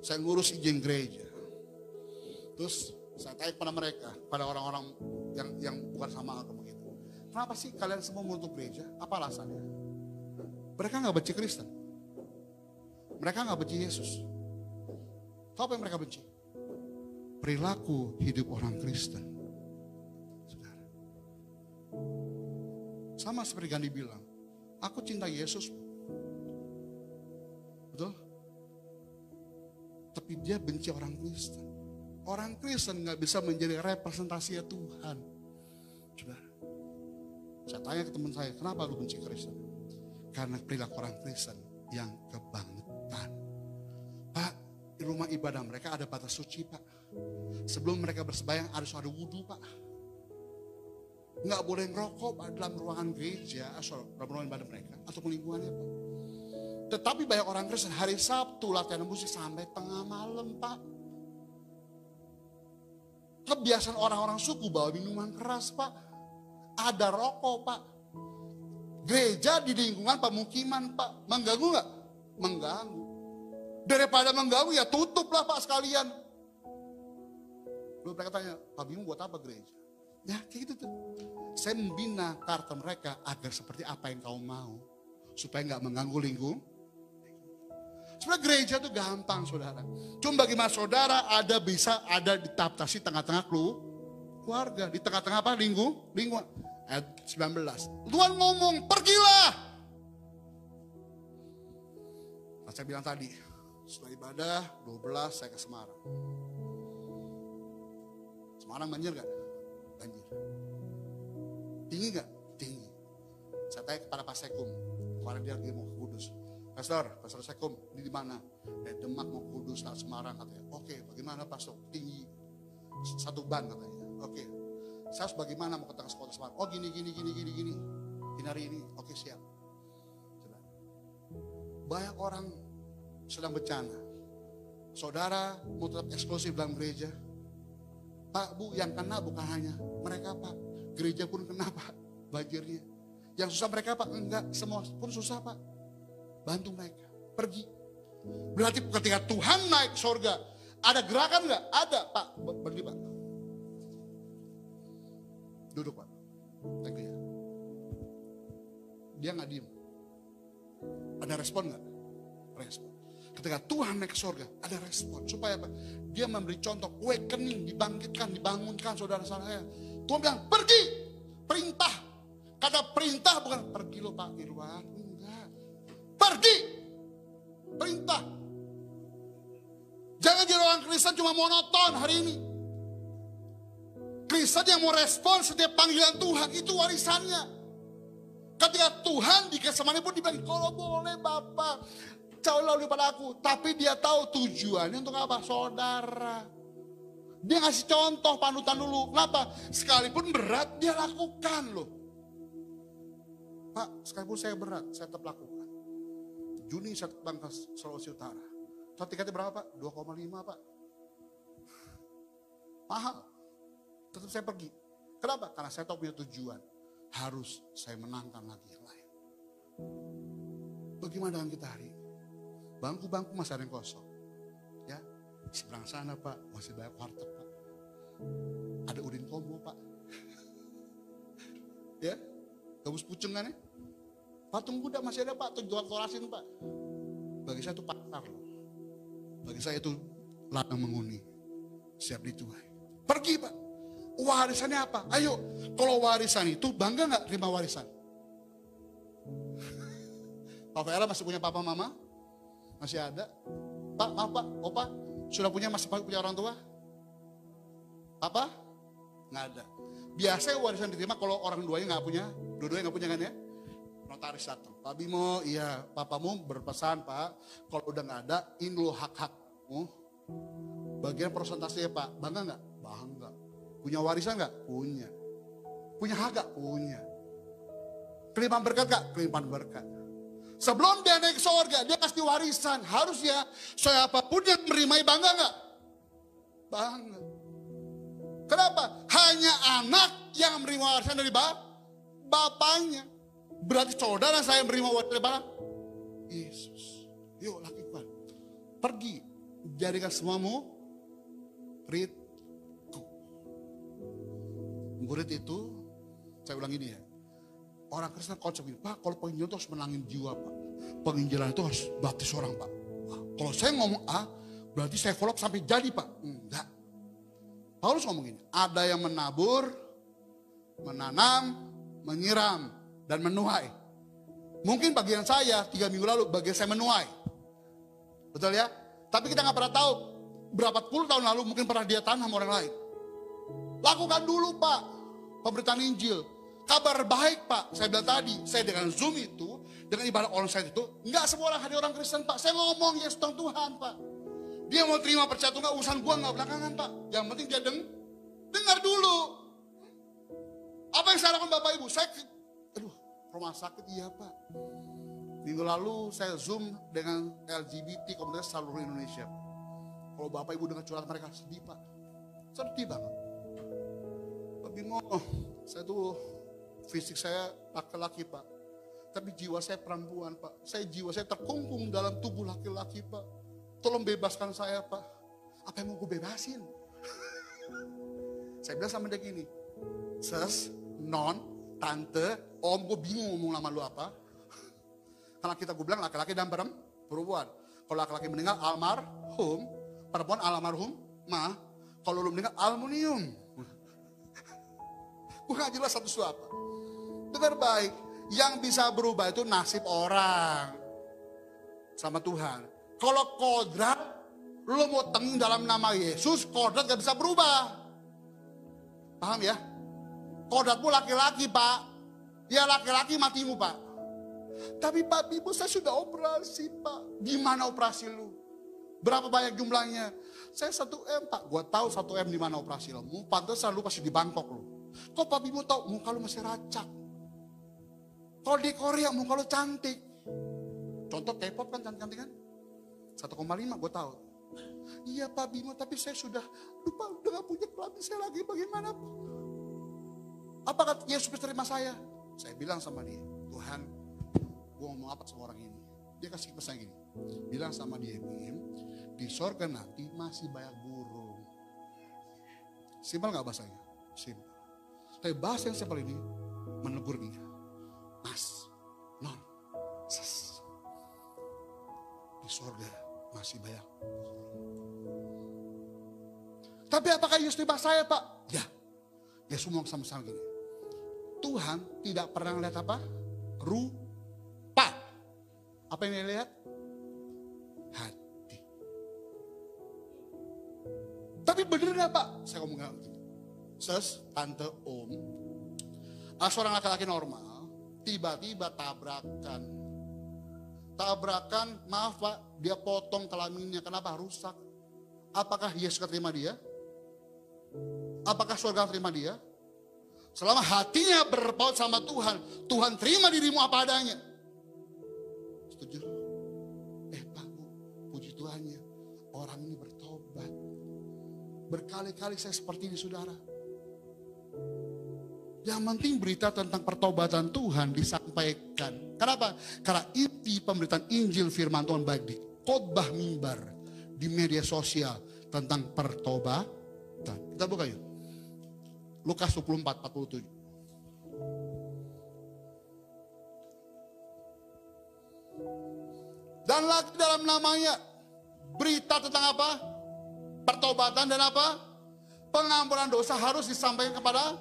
Saya ngurus izin gereja. Terus saya tanya kepada mereka, pada orang-orang yang bukan sama agama gitu. Kenapa sih kalian semua menutup gereja? Apa alasannya? Mereka gak benci Kristen. Mereka gak benci Yesus. Tahu apa yang mereka benci? Perilaku hidup orang Kristen. Saudara. Sama seperti Gandhi bilang, aku cinta Yesus. Betul? Tapi dia benci orang Kristen. Orang Kristen gak bisa menjadi representasi Tuhan. Saudara. Saya tanya ke teman saya, kenapa lu benci Kristen? Karena perilaku orang Kristen yang kebangetan. Pak, di rumah ibadah mereka ada batas suci, Pak. Sebelum mereka bersembahyang harus ada wudhu, Pak. Nggak boleh ngerokok dalam ruangan gereja, dalam ruangan ibadah mereka atau lingkungannya, Pak. Tetapi banyak orang Kristen hari Sabtu latihan musik sampai tengah malam, Pak. Kebiasaan orang-orang suku bawa minuman keras, Pak. Ada rokok, Pak. Gereja di lingkungan pemukiman, Pak. Mengganggu nggak? Mengganggu. Daripada mengganggu ya tutuplah, Pak, sekalian. Lalu mereka tanya, Pak Bimo buat apa gereja? Ya kayak gitu tuh. Saya membina karakter mereka agar seperti apa yang kau mau. Supaya nggak mengganggu lingkungan. Sebenarnya gereja itu gampang, saudara. Cuma bagaimana saudara bisa ada di taptasi tengah-tengah keluarga. Di tengah-tengah apa? Lingkungan. Ayat 19. Tuhan ngomong, pergilah. Nah, saya bilang tadi, setelah ibadah 12 saya ke Semarang. Semarang banjir gak? Banjir. Tinggi gak? Tinggi. Saya tanya kepada Pak Sekum, kemarin dia lagi mau ke Kudus. Pastor Sekum, ini di mana? Demak mau ke Kudus, lewat Semarang katanya. Oke, bagaimana Pastor? Tinggi. Satu ban katanya. Oke. Saya harus bagaimana mau ke tengah kota Semarang? Oh gini. Ini hari ini. Oke, siap. Banyak orang sedang bencana. Saudara mau tetap eksklusif dalam gereja. Pak, Bu, yang kena bukan hanya mereka, Pak. Gereja pun kena, Pak, banjirnya. Yang susah mereka, Pak, enggak. Semua pun susah, Pak. Bantu mereka. Pergi. Berarti ketika Tuhan naik surga, ada gerakan enggak? Ada, Pak. Berdiri, Pak. Duduk, Pak. Thank you ya. Dia enggak diem. Ada respon enggak? Respon. Ketika Tuhan naik ke surga, ada respon. Supaya apa? Dia memberi contoh, awakening, dibangkitkan, dibangunkan saudara-saudara saya. Tuhan bilang, pergi. Perintah. Kata perintah bukan, pergi lo Pak Irwan. Enggak. Pergi. Perintah. Jangan jadi orang Kristen cuma monoton hari ini. Kristen yang mau respon setiap panggilan Tuhan, itu warisannya. Ketika Tuhan di Getsemani pun dibilang, kalau boleh Bapak, jauh lalu pada aku. Tapi dia tahu tujuannya untuk apa? Saudara. Dia ngasih contoh panutan dulu. Kenapa? Sekalipun berat dia lakukan loh. Pak, sekalipun saya berat, saya tetap lakukan. Juni saya terbang ke Sulawesi Utara. Tahu tiketnya berapa Pak? 2,5 Pak. Mahal. Tetap saya pergi. Kenapa? Karena saya tahu punya tujuan. Harus saya menangkan lagi yang lain. Bagaimana dengan kita hari ini? Bangku-bangku masih ada yang kosong. Ya, seberang sana Pak, masih banyak warteg Pak. Ada urin combo Pak. Ya, gabus pucung kan ya. Patung Buddha masih ada Pak, jual torasin Pak. Bagi saya itu pasar loh. Bagi saya itu ladang menghuni. Siap dituai. Pergi Pak. Warisannya apa? Ayo, kalau warisan itu bangga gak terima warisan? Pak Vera masih punya papa mama? Masih ada? Pak, maaf Pak, Opa, sudah masih punya orang tua? Papa? Nggak ada. Biasanya warisan diterima kalau orang duanya nggak punya, dua-duanya nggak punya kan ya? Notaris datang. Pak Bimo, iya, papamu berpesan Pak, kalau udah nggak ada, ini lo hak-hakmu. Bagian persentasenya Pak, bangga nggak? Bangga. Punya warisan nggak? Punya. Punya hak nggak? Punya. Kelimpahan berkat nggak? Kelimpahan berkat. Sebelum dia naik ke surga, dia kasih warisan. Harusnya siapapun yang menerima bangga nggak? Bangga. Kenapa? Hanya anak yang menerima warisan dari bapaknya. Berarti saudara saya menerima warisan dari mana? Yesus. Yuk lakukan. Pergi. Jadikan semuamu muridku. Murid itu, saya ulang ini ya. Orang Kristen konsep ini, Pak, kalau penginjilan itu harus menangin jiwa, Pak. Penginjilan itu harus baptis orang, Pak. Wah, kalau saya ngomong A, berarti saya follow up sampai jadi, Pak. Enggak. Paulus ngomong ini, ada yang menabur, menanam, menyiram, dan menuai. Mungkin bagian saya 3 minggu lalu, bagian saya menuai. Betul ya? Tapi kita nggak pernah tahu, berapa puluh tahun lalu mungkin pernah dia tanam orang lain. Lakukan dulu, Pak, pemberitaan Injil. Kabar baik, Pak. Saya bilang tadi, saya dengan Zoom itu, dengan ibadah onsite itu, nggak semua orang hadir orang Kristen, Pak. Saya ngomong Yesus Tuhan, Pak. Dia mau terima percaya atau nggak, urusan gua nggak belakangan, Pak. Yang penting dia dengar dulu. Apa yang saya lakukan Bapak Ibu? Rumah sakit iya, Pak. Minggu lalu saya Zoom dengan LGBT komunitas seluruh Indonesia. Kalau Bapak Ibu dengar curhat mereka, sedih, Pak. Sedih banget. Lebih saya tuh fisik saya laki-laki, Pak. Tapi jiwa saya perempuan, Pak. Jiwa saya terkungkung dalam tubuh laki-laki, Pak. Tolong bebaskan saya, Pak. Apa yang mau gue bebasin? Saya bilang sama dia gini, Ses, non, tante, om, gue bingung ngomong nama lu apa. Karena gue bilang laki-laki dan perempuan. Kalau laki-laki meninggal almarhum, perempuan almarhum, kalau lu meninggal aluminium. Gue gak jelas satu apa. Dengar baik, yang bisa berubah itu nasib orang sama Tuhan. Kalau kodrat, lo mau tenging dalam nama Yesus, kodrat gak bisa berubah. Paham ya? Kodratmu laki-laki, Pak. Ya laki-laki matimu, Pak. Tapi Pak Ibu, saya sudah operasi, Pak. Gimana operasi lu? Berapa banyak jumlahnya? Saya 1M, Pak. Gua tahu 1M di mana operasi lo. Pantesan lu pasti di Bangkok lu. Kok Pak Bimo tahu muka lu masih racak? Kalau di Korea muka lu cantik. Contoh K-pop kan cantik-cantik kan? 1,5 gue tahu. Iya Pak Bimo, tapi saya sudah lupa udah gak punya pelatih saya lagi, bagaimana Pak? Apakah Yesus terima saya? Saya bilang sama dia, Tuhan, gue ngomong apa sama orang ini? Dia kasih pesan gini, bilang sama dia, Bim, di sorga nanti masih banyak burung. Simpel gak bahasanya? Simpel. Tapi bahasa yang simpel ini menegur dia. Mas, non, ses. Di sorga masih banyak. Tapi apakah Yesus terima saya, Pak? Ya. Yesus ngomong sama-sama gini. Tuhan tidak pernah melihat apa? Rupa. Apa yang dia lihat? Hati. Tapi bener gak, Pak? Saya ngomong gak gitu. Ses, tante, om. Seorang laki-laki normal. Tiba-tiba tabrakan. Tabrakan, maaf Pak, dia potong kelaminnya. Kenapa? Rusak. Apakah Yesus terima dia? Apakah surga terima dia? Selama hatinya berpaut sama Tuhan, Tuhan terima dirimu apa adanya. Setuju? Pak Bu, puji Tuhannya, orang ini bertobat. Berkali-kali saya seperti ini saudara. Yang penting berita tentang pertobatan Tuhan disampaikan. Kenapa? Karena inti pemberitaan Injil firman Tuhan baik di khotbah mimbar, di media sosial tentang pertobatan. Kita buka yuk. Lukas 24:47. Dan lagi dalam namanya berita tentang apa? Pertobatan dan apa? Pengampunan dosa harus disampaikan kepada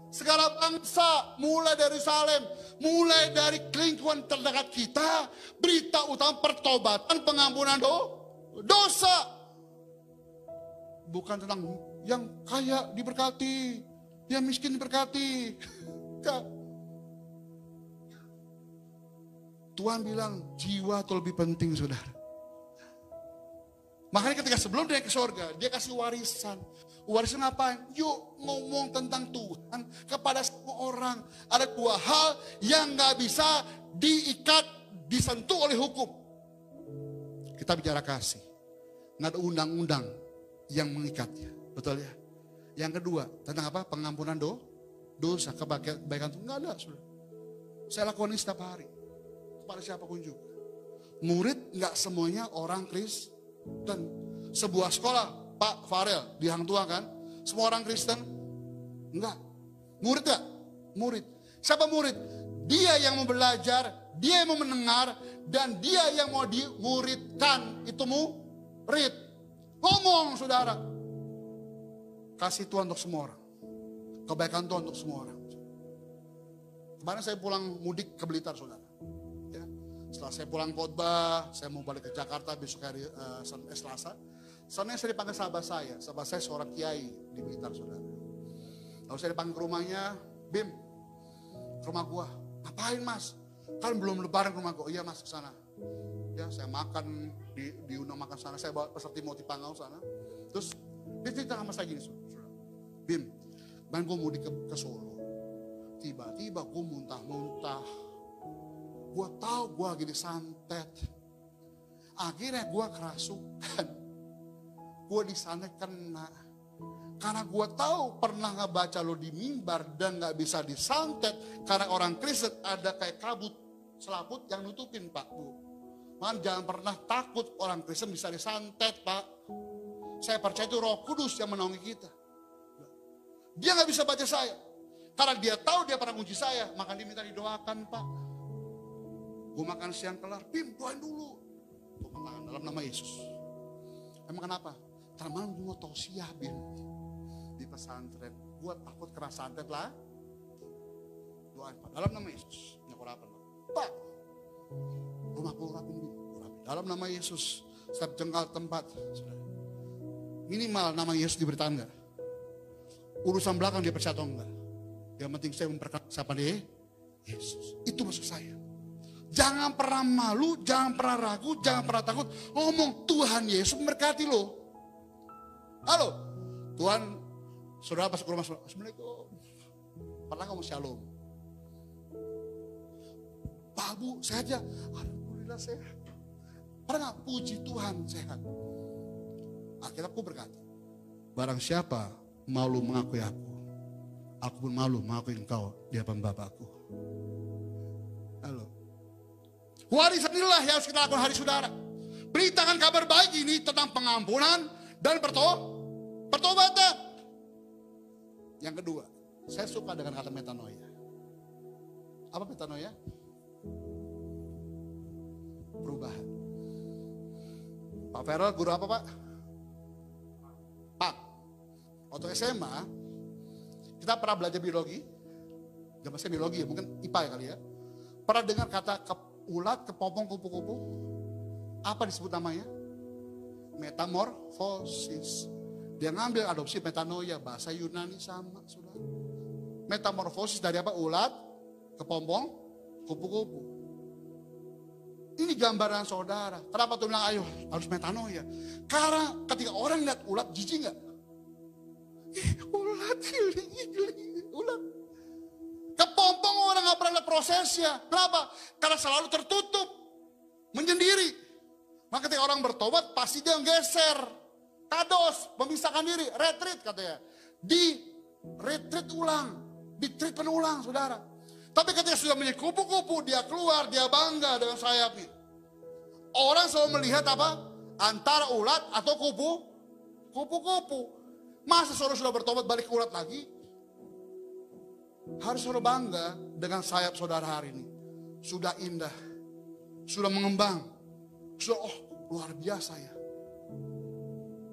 segala bangsa, mulai dari Yerusalem, mulai dari lingkungan terdekat kita, berita utama pertobatan, pengampunan dosa. Bukan tentang yang kaya diberkati, yang miskin diberkati. Tuhan bilang jiwa itu lebih penting, saudara. Makanya ketika sebelum dia ke surga, dia kasih warisan. Warisan apa? Yuk ngomong tentang Tuhan kepada semua orang. Ada 2 hal yang gak bisa diikat disentuh oleh hukum. Kita bicara kasih. Nggak ada undang-undang yang mengikatnya. Betul ya? Yang kedua, tentang apa? Pengampunan dosa, kebaikan itu nggak ada. Saudara. Saya lakukan ini setiap hari. Kepada siapapun juga. Murid nggak semuanya orang Kristen. Sebuah sekolah, Pak Farel, di Hang Tua kan? Semua orang Kristen? Enggak. Murid nggak? Murid. Siapa murid? Dia yang mau belajar, dia yang mau mendengar, dan dia yang mau dimuridkan. Itu murid. Ngomong saudara. Kasih Tuhan untuk semua orang. Kebaikan Tuhan untuk semua orang. Kemarin saya pulang mudik ke Blitar saudara. Ya. Setelah saya pulang khotbah, saya mau balik ke Jakarta besok hari Selasa. Sebenarnya saya dipanggil sahabat saya seorang kiai di Blitar saudara. Lalu saya dipanggil ke rumahnya, Bim, ke rumah gua. Ngapain mas? Kan belum lebaran ke rumah gua. Oh iya mas, ke sana. Ya saya makan, diundang makan sana. Saya bawa peserta Timoti Pangau sana. Terus dia cerita sama saya gini saudara. Bim, kemarin gua mau ke Solo. Tiba-tiba gua muntah-muntah. Gua tahu gua lagi disantet. Akhirnya gua kerasukan. Gua disantet kena. Karena gue tahu pernah ngebaca lo di mimbar dan gak bisa disantet. Karena orang Kristen ada kayak kabut selaput yang nutupin Pak Bu. Man, jangan pernah takut orang Kristen bisa disantet Pak. Saya percaya itu Roh Kudus yang menaungi kita. Dia gak bisa baca saya. Karena dia tahu dia pernah uji saya. Maka dia minta didoakan Pak. Gue makan siang kelar. Bim doain dulu. Gue makan dalam nama Yesus. Emang kenapa? Karena malam gue mau tausiah Bim. Di pesantren, gue takut kena santet lah. Doain Pak, dalam nama Yesus. Pak, rumah gue rapin. Dalam nama Yesus, setiap jengkal tempat. Minimal nama Yesus diberitakan enggak? Urusan belakang dia percaya atau enggak? Yang penting saya memperkatakan siapa dia? Yesus. Itu maksud saya. Jangan pernah malu, jangan pernah ragu, jangan pernah takut. Ngomong Tuhan Yesus memberkati lo. Halo, Tuhan. Saudara pas ke rumah, Assalamualaikum. Pernah ngomong shalom? Pak Bu, sehat ya? Alhamdulillah sehat. Pernah gak puji Tuhan sehat? Akhirnya aku berkata, barang siapa malu mengakui aku pun malu mengakui engkau di hadapan Bapakku. Halo. Warisan inilah yang harus kita lakukan hari saudara. Beritakan kabar baik ini tentang pengampunan dan pertobatan. Yang kedua, saya suka dengan kata metanoia. Apa metanoia? Perubahan. Pak Ferel, guru apa Pak? Pak. Waktu SMA, kita pernah belajar biologi. Zaman saya biologi ya, mungkin IPA ya kali ya. Pernah dengar kata ulat, kepompong, kupu-kupu? Apa disebut namanya? Metamorfosis. Dia ngambil adopsi metanoia, bahasa Yunani sama, saudara. Metamorfosis dari apa? Ulat, kepompong, kupu-kupu. Ini gambaran saudara. Kenapa tuh bilang ayo harus metanoia? Karena ketika orang lihat ulat, jijik nggak? Ulat, ulat. Kepompong orang nggak pernah lihat prosesnya. Kenapa? Karena selalu tertutup, menyendiri. Maka ketika orang bertobat, pasti dia geser. Kados, memisahkan diri, retreat katanya. Di retreat ulang, di treatment ulang saudara. Tapi ketika sudah menjadi kupu-kupu, dia keluar, dia bangga dengan sayapnya. Orang selalu melihat apa? Antara ulat atau kupu-kupu. Masa sudah bertobat balik ke ulat lagi? Harus selalu bangga dengan sayap saudara hari ini. Sudah indah, sudah mengembang, sudah luar biasa ya.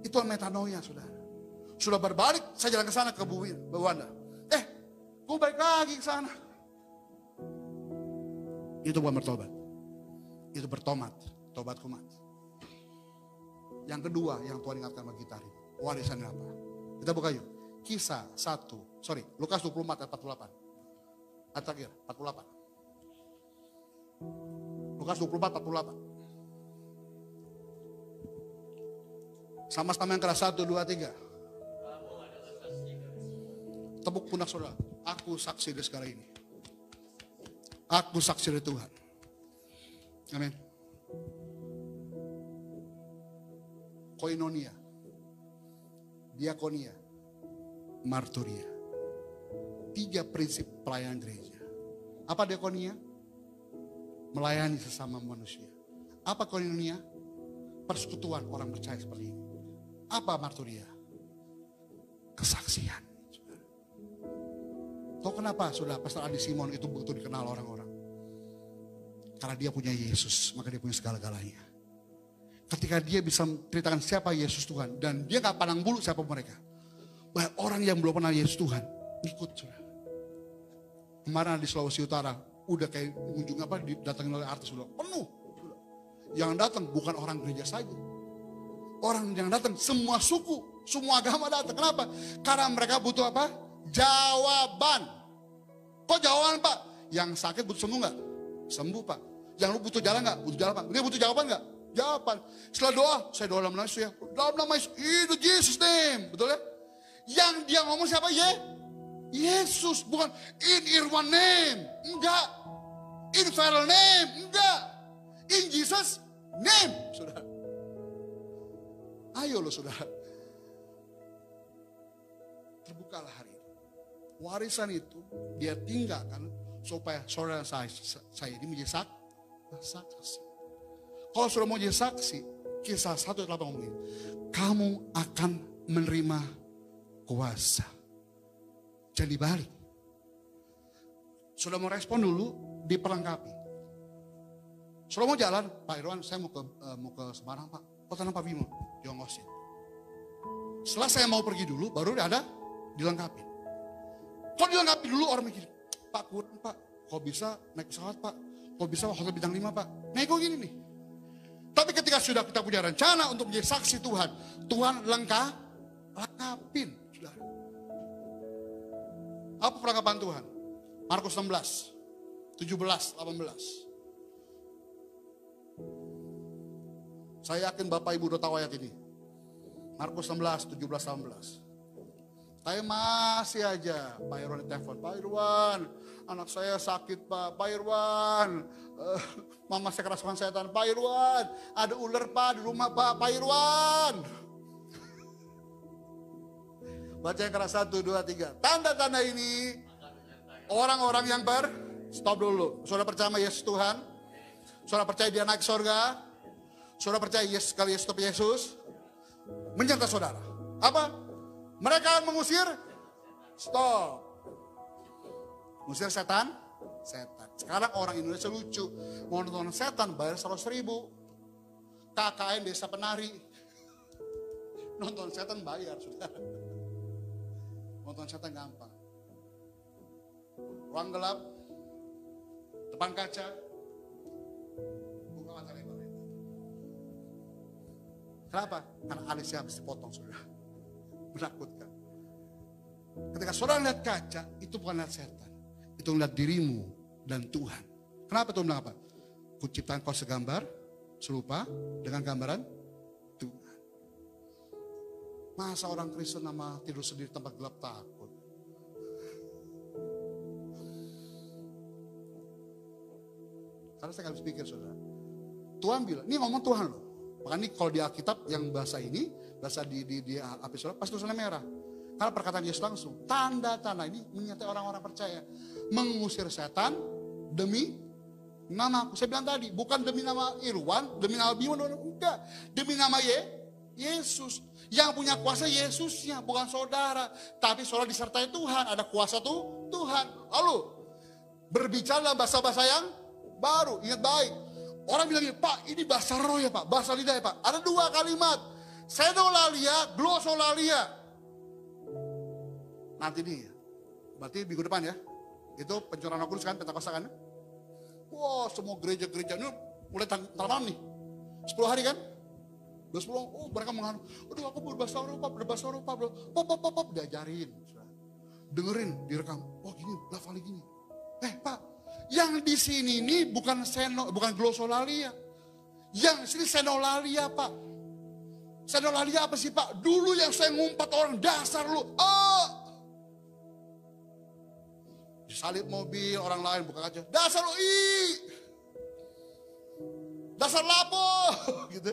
Itu metanoia saudara. Sudah berbalik, saya jalan ke sana ke Bu Wanda. Gue balik lagi ke sana. Itu bukan bertobat. Itu bertomat, tobat kumat. Yang kedua yang Tuhan ingatkan bagi kita hari ini. Warisannya apa? Kita buka yuk. Kisah 1, Lukas 24 ayat 48. Ayat terakhir, 48. Lukas 24, 48. Sama-sama yang keras 1, 2, 3. Tepuk pundak saudara. Aku saksi di sekarang ini. Aku saksi dari Tuhan. Amin. Koinonia, diakonia, marturia. 3 prinsip pelayanan gereja. Apa diakonia? Melayani sesama manusia. Apa koinonia? Persekutuan orang percaya seperti ini. Apa marturia? Kesaksian. Tahu kenapa saudara Pastor Adi Simon itu begitu dikenal orang-orang? Karena dia punya Yesus, maka dia punya segala-galanya. Ketika dia bisa menceritakan siapa Yesus Tuhan, dan dia gak pandang bulu siapa mereka. Banyak orang yang belum kenal Yesus Tuhan, ikut saudara. Kemarin di Sulawesi Utara, udah kayak mengunjung didatangin oleh artis, udah penuh. Yang datang bukan orang gereja saja. Orang yang datang semua suku, semua agama datang. Kenapa? Karena mereka butuh apa? Jawaban. Kok jawaban Pak? Yang sakit butuh sembuh gak? Sembuh Pak. Yang lu butuh jalan gak? Butuh jalan Pak. Dia butuh jawaban gak? Jawaban. Setelah doa, saya doa dalam nama Yesus ya. Dalam nama Yesus, itu Jesus name. Betul ya? Yang dia ngomong siapa? Yesus. Bukan in Irwan name. Enggak. In Farrell name. Enggak. In Jesus name. Saudara. Ayo loh saudara. Terbukalah hari ini. Warisan itu dia tinggalkan supaya saudara saya ini menjadi saksi. Kalau sudah mau jadi saksi, Kisah 1 ayat 8 ngomongin, kamu akan menerima kuasa. Jangan dibalik. Sudah mau respon dulu, diperlengkapi. Sudah mau jalan, Pak Irwan, saya mau ke Semarang Pak. Oh tenang Pak Bimo, diongkosin. Setelah saya mau pergi dulu, baru ada dilengkapi. Kok dilengkapi dulu orang mikir, Pak kurang Pak, kok bisa naik pesawat Pak, kok bisa hotel bintang 5 Pak. Nah kok gini nih. Tapi ketika sudah kita punya rencana untuk menjadi saksi Tuhan, Tuhan lengkapin. Saudara. Apa perlengkapan Tuhan? Markus 16, 17, 18. Saya yakin Bapak Ibu udah tahu ayat ini. Markus 16, 17, 18. Saya masih aja, Pak Irwan telepon, Pak Irwan, anak saya sakit Pak Irwan, mama saya kerasukan setan, Pak Irwan, ada ular Pak di rumah Pak Irwan. Baca yang keras 1, 2, 3. Tanda-tanda ini orang-orang yang stop dulu. Saudara percaya sama Yesus Tuhan? Saudara percaya dia naik surga? Saudara percaya Yesus kali Yesus tapi Yesus menyertai saudara. Apa? Mereka akan mengusir, stop. Mengusir setan. Sekarang orang Indonesia lucu. Mau nonton setan bayar 100.000. KKN Desa Penari. Nonton setan bayar, saudara. Nonton setan gampang. Ruang gelap, depan kaca, buka mata lebar. Kenapa? Karena alisnya habis dipotong, saudara. Menakutkan. Ketika saudara lihat kaca, itu bukan lihat setan. Itu lihat dirimu dan Tuhan. Kenapa Tuhan bilang apa? Kuciptakan kau segambar, serupa dengan gambaran Tuhan. Masa orang Kristen nama tidur sendiri tempat gelap takut? Karena saya gak bisa pikir saudara. Tuhan bilang, ini ngomong Tuhan loh. Makanya ini kalau di Alkitab yang bahasa ini, bahasa di HP saudara, pasti tulisannya merah. Karena perkataan Yesus langsung, tanda-tanda ini menyertai orang-orang percaya. Mengusir setan demi nama aku. Saya bilang tadi, bukan demi nama Irwan, demi nama Bimo, enggak. Demi nama Yesus. Yang punya kuasa Yesusnya, bukan saudara. Tapi saudara disertai Tuhan, ada kuasa Tuhan. Lalu, berbicara dalam bahasa-bahasa yang baru, ingat baik. Orang bilang, Pak ini bahasa roh ya Pak, bahasa lidah ya Pak. Ada 2 kalimat, senolalia, glosolalia. Nanti nih, berarti minggu depan ya. Itu pencurahan Roh Kudus kan, Pentakosta kan. Wah semua gereja-gereja ini mulai tanggal malam nih. 10 hari kan. 10, oh mereka menghanu. Aduh aku berbahasa roh Pak, berbahasa roh Pak. Pop, diajarin. Dengerin, direkam. Oh gini, lafalnya gini. Pak. Yang di sini ini bukan glosolalia. Yang di sini senolalia Pak. Senolalia apa sih Pak? Dulu yang saya ngumpat orang dasar lu. Disalip mobil orang lain buka kaca. Dasar lu dasar lapo, gitu.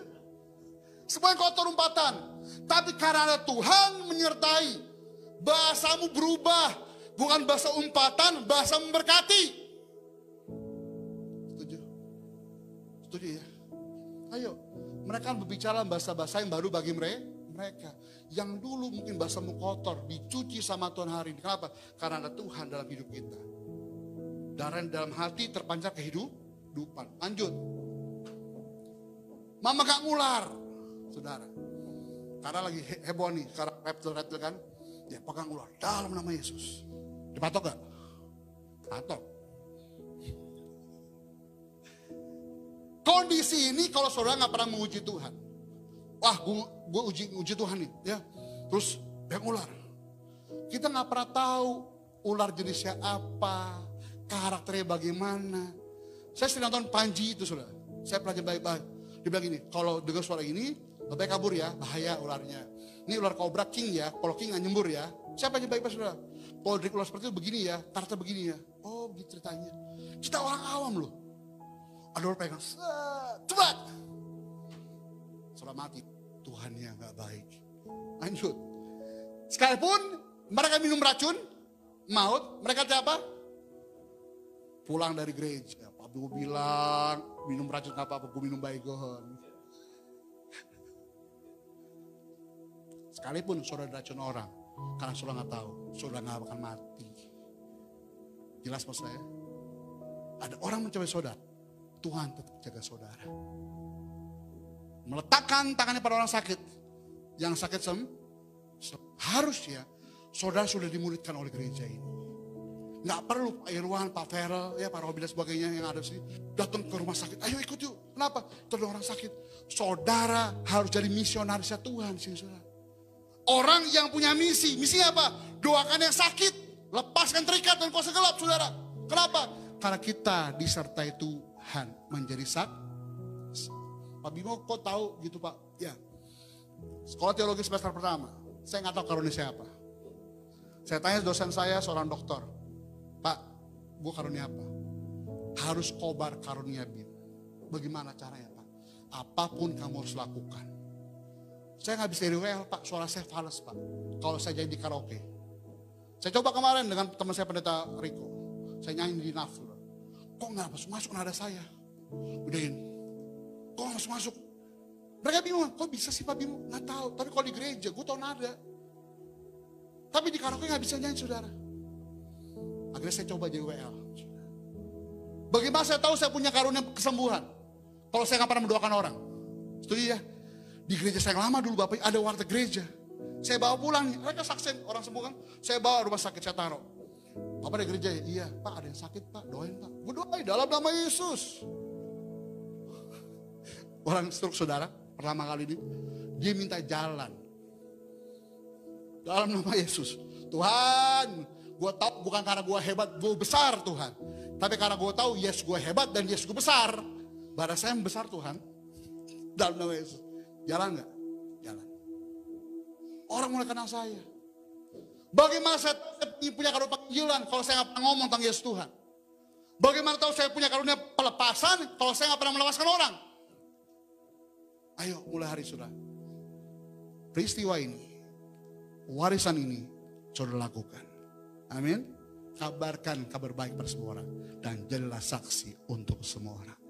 Semua yang kotor umpatan. Tapi karena Tuhan menyertai, bahasamu berubah. Bukan bahasa umpatan, bahasa memberkati. Setuju? Setuju ya? Ayo, mereka berbicara bahasa-bahasa yang baru bagi mereka. Yang dulu mungkin bahasamu kotor, dicuci sama Tuhan hari ini. Kenapa? Karena ada Tuhan dalam hidup kita. Darah dalam hati terpancar kehidupan. Lanjut. Mama gak ngular, saudara. Karena lagi heboh nih, karena reptil kan. Dia pegang ular dalam nama Yesus. Dipatok gak? Patok. Kondisi ini kalau saudara gak pernah menguji Tuhan. Wah, gue uji Tuhan nih, ya. Terus yang ular. Kita gak pernah tahu ular jenisnya apa, karakternya bagaimana. Saya sering nonton Panji itu, saudara. Saya pelajari baik-baik. Dia bilang gini, kalau dengar suara ini, lebih kabur ya, bahaya ularnya. Ini ular kobra king ya, kalau king gak nyembur ya. Siapa yang baik-baik, saudara? Kalau dari ular seperti itu begini ya, karakter begini ya. Oh, begitu ceritanya. Kita orang awam loh. Ada orang pegang, cepat. Saudara mati, Tuhannya gak baik. Lanjut. Sekalipun mereka minum racun, maut, mereka apa? Pulang dari gereja. Pak Gue bilang, minum racun gak apa-apa, gue minum baygon. Sekalipun saudara racun orang, karena saudara gak tahu, saudara gak akan mati. Jelas maksud saya? Ada orang mencoba saudara, Tuhan tetap jaga saudara. Meletakkan tangannya pada orang sakit. Yang sakit harusnya saudara sudah dimuridkan oleh gereja ini. Nggak perlu Pak Irwan, Pak Ferel, ya Pak Robi dan sebagainya yang ada di sini datang ke rumah sakit. Ayo ikut yuk. Kenapa? Itu ada orang sakit. Saudara harus jadi misionarisnya Tuhan sih, saudara. Orang yang punya misi. Misinya apa? Doakan yang sakit. Lepaskan terikat dan kuasa gelap, saudara. Kenapa? Karena kita disertai Tuhan menjadi saksi. Pak Bimo kok tahu gitu Pak? Ya. Sekolah teologi semester pertama. Saya nggak tahu karunia saya apa. Saya tanya dosen saya seorang dokter. Pak, gue karunia apa? Harus kobar karunia bin. Bagaimana caranya Pak? Apapun kamu harus lakukan. Saya nggak bisa rewel Pak, suara saya fals Pak. Kalau saya jadi di karaoke. Saya coba kemarin dengan teman saya pendeta Riko. Saya nyanyi di nafsu. Kok nggak masuk nada saya? Udahin. Kok nggak masuk? Mereka bingung, kok bisa sih Pak Bimo? Nggak tahu, tapi kalau di gereja gue tau nada. Tapi di karaoke nggak bisa nyanyi saudara. Akhirnya saya coba jadi WL. Bagaimana saya tahu saya punya karunia kesembuhan? Kalau saya nggak pernah mendoakan orang. Setuju ya? Di gereja saya yang lama dulu Bapak, ada warteg gereja. Saya bawa pulang, mereka saksiin orang sembuh kan. Saya bawa rumah sakit, saya taruh. Bapak di gereja ya? Iya, Pak ada yang sakit Pak, doain Pak. Gue doain dalam nama Yesus. Orang stroke saudara, pertama kali ini, dia minta jalan. Dalam nama Yesus. Tuhan, gue tahu bukan karena gue hebat, gue besar Tuhan. Tapi karena gue tahu Yesus gue hebat dan Yesus gue besar. Badan saya yang besar Tuhan. Dalam nama Yesus. Jalan gak? Jalan. Orang mulai kenal saya. Bagaimana saya punya karunia panggilan kalau saya gak pernah ngomong tentang Yesus Tuhan? Bagaimana tahu saya punya karunia pelepasan kalau saya gak pernah melepaskan orang? Ayo mulai hari saudara. Peristiwa ini, warisan ini saudara lakukan. Amin. Kabarkan kabar baik pada semua orang. Dan jadilah saksi untuk semua orang.